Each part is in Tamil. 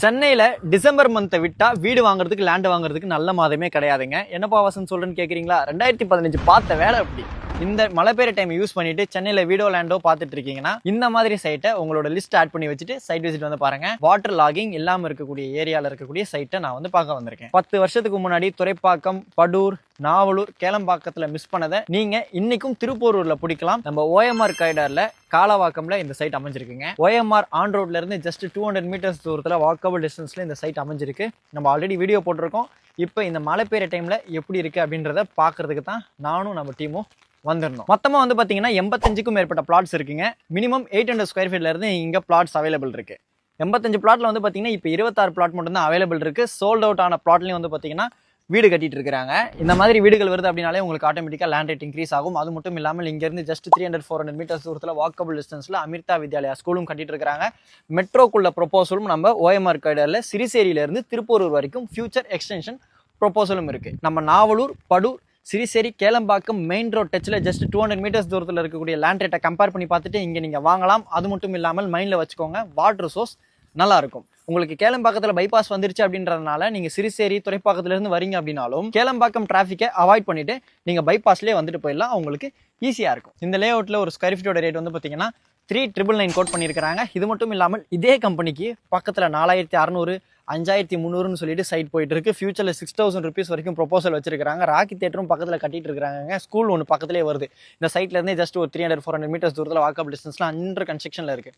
சென்னையில டிசம்பர் மந்த்தை விட்டா வீடு வாங்குறதுக்கு லேண்ட் வாங்குறதுக்கு நல்ல மாதமே கிடையாதுங்க. என்னப்பா வாசன் சொல்றேன்னு கேக்குறீங்களா? 2015 பார்த்த வேலை அப்படி. இந்த மழை பெய்யுற டைம் யூஸ் பண்ணிட்டு சென்னையில வீடோ லேண்டோ பார்த்துட்டு இருக்கீங்கன்னா இந்த மாதிரி சைட்டை உங்களோட லிஸ்ட் ஆட் பண்ணி வச்சுட்டு சைட் விசிட் வந்து பாருங்க. வாட்டர் லாகிங் இல்லாம இருக்கக்கூடிய ஏரியால இருக்கக்கூடிய சைட்டை நான் வந்து பார்க்க வந்திருக்கேன். 10 வருஷத்துக்கு முன்னாடி துறைப்பாக்கம், படூர், நாவலூர், கேளம்பாக்கத்துல மிஸ் பண்ணதை நீங்க இன்னைக்கும் திருப்பூரூர்ல பிடிக்கலாம். நம்ம OMR காரிடார்ல காலவாக்கம்ல இந்த சைட் அமைஞ்சிருக்குங்க. OMR ஆன் ரோட்ல இருந்து ஜஸ்ட் 200 மீட்டர்ஸ் தூரத்துல வாக்கபிள் டிஸ்டன்ஸ்ல இந்த சைட் அமைஞ்சிருக்கு. நம்ம ஆல்ரெடி வீடியோ போட்டிருக்கோம். இப்போ இந்த மழை பெய்யுற டைம்ல எப்படி இருக்கு அப்படின்றத பாக்குறதுக்கு தான் நானும் நம்ம டீமும் வந்துடணும். மொத்தமா வந்து பாத்தீங்கன்னா 85க்கும் மேற்பட்ட பிளாட்ஸ் இருக்குங்க. மினிமம் 800 ஸ்கொயர் ஃபீட்ல இருந்து இங்க பிளாட்ஸ் அவைலபிள் இருக்கு. 85 பிளாட்ல வந்து பாத்தீங்கன்னா இப்போ 26 பிளாட் மட்டும் தான் அவைலபிள் இருக்கு. சோல்ட் அவுட் ஆன பிளாட்லயும் வந்து பாத்தீங்கன்னா வீடு கட்டிட்டு இருக்காங்க. இந்த மாதிரி வீடுகள் வருது அப்படின்னாலே உங்களுக்கு ஆட்டோமேட்டிக்கா லேண்ட் ரேட் இன்க்ரீஸ் ஆகும். அது மட்டும் இல்லாமல் இங்க இருந்து ஜஸ்ட் 300-400 மீட்டர்ஸ் தூரத்துல வாக்கபிள் டிஸ்டன்ஸ்ல அமிர்தா வித்யாலயா ஸ்கூலும் கட்டிட்டு இருக்காங்க. மெட்ரோக்குள்ள ப்ரொபோசலும் நம்ம OMR காரிடார்ல சிறிசேரியில இருந்து திருப்பூரூர் வரைக்கும் ஃபியூச்சர் எக்ஸ்டென்ஷன் ப்ரொபோசலும் இருக்கு. நம்ம நாவலூர், படூர், சிறிசேரி, கேளம்பாக்கம் மெயின் ரோட் டச்சில் ஜஸ்ட் 200 மீட்டர்ஸ் தூரத்தில் இருக்கக்கூடிய லேண்ட் ரேட்டை கம்பேர் பண்ணி பார்த்துட்டு இங்கே நீங்கள் வாங்கலாம். அது மட்டும் இல்லாமல் மைண்டில் வச்சுக்கோங்க, வாட்டர் சோர்ஸ் நல்லா இருக்கும். உங்களுக்கு கேளம்பாக்கத்தில் பைபாஸ் வந்துருச்சு அப்படின்றதுனால நீங்கள் சிறிசேரி, துறைப்பாக்கத்துலேருந்து வரீங்க அப்படின்னாலும் கேளம்பாக்கம் டிராஃபிக்கை அவாய்ட் பண்ணிட்டு நீங்கள் பைபாஸ்லேயே வந்துட்டு போயிடலாம். உங்களுக்கு ஈஸியாக இருக்கும். இந்த லே அவுட்டில் ஒரு ஸ்கொயர் ஃபீட்டோட ரேட் வந்து பார்த்தீங்கன்னா 3999 கோட் பண்ணியிருக்காங்க. இது மட்டும் இல்லாமல் இதே கம்பெனிக்கு பக்கத்தில் 4600, 5300 சொல்லிட்டு சைட் போயிட்டு இருக்கு. ஃபியூச்சர்ல 6000 ருபீஸ் வரைக்கும் ப்ரொபோசல் வச்சிருக்காங்க. ராக்கி தியேட்டரும் பக்கத்தில் கட்டிட்டு இருக்காங்க. ஸ்கூல் ஒன்று பக்கத்திலே வருது. இந்த சைட்ல இருந்தே ஜஸ்ட் ஒரு 300-400 மீட்டர்ஸ் தூரத்தில் வாக்கபிள் டிஸ்டன்ஸ்ல அண்டர் கன்ஸ்ட்ரக்ஷன்ல இருக்கு.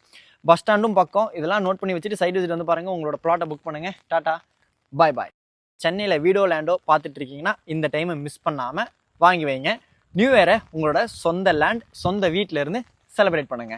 பஸ் ஸ்டாண்டும் பக்கம். இதெல்லாம் நோட் பண்ணி வச்சுட்டு சைட் விசிட் வந்து பாருங்க. உங்களோட பிளாட்டை புக் பண்ணுங்க. டாடா, பாய் பாய். சென்னையில வீடோ லேண்டோ பார்த்துட்டு இருக்கீங்கன்னா இந்த டைமை மிஸ் பண்ணாம வாங்கி வைங்க. நியூ இயரை உங்களோட சொந்த லேண்ட், சொந்த வீட்டில இருந்து செலிப்ரேட் பண்ணுங்க.